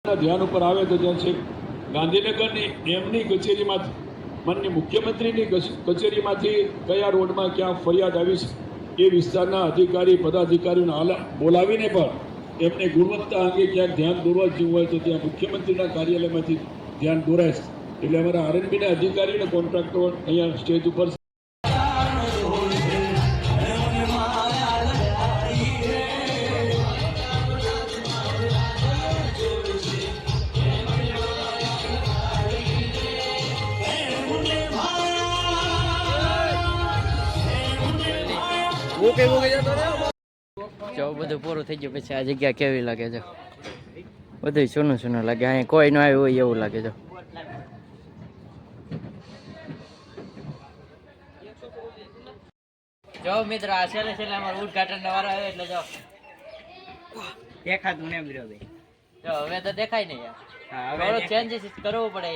ધ્યાન ઉપર આવે તો ત્યાં છે ગાંધીનગરની એમની કચેરીમાંથી માનનીય મુખ્યમંત્રીની કચેરીમાંથી કયા રોડમાં ક્યાં ફરિયાદ આવી છે એ વિસ્તારના અધિકારી પદાધિકારીઓને બોલાવીને પણ એમને ગુણવત્તા અંગે ક્યાંક ધ્યાન દોરવા જેવું હોય તો ત્યાં મુખ્યમંત્રીના કાર્યાલયમાંથી ધ્યાન દોરાય છે. એટલે અમારા આરએનબીના અધિકારીઓ અને કોન્ટ્રાક્ટરો અહીંયા સ્ટેજ ઉપર જો બધું પૂરું થઈ ગયું પછી આ જગ્યા કેવી લાગે છે? બધું સોનું સોનું લાગે. અહીં કોઈ ન આવ્યું હોય એવું લાગે છે. જો મિત્ર આ છેલ્લે છેલ્લે અમારું ઉદઘાટન વાળો આવ્યો એટલે જો દેખાતું ને ભાઈ. જો હવે તો દેખાય નહીં યાર. હવે ચેન્જીસ કરવું પડે.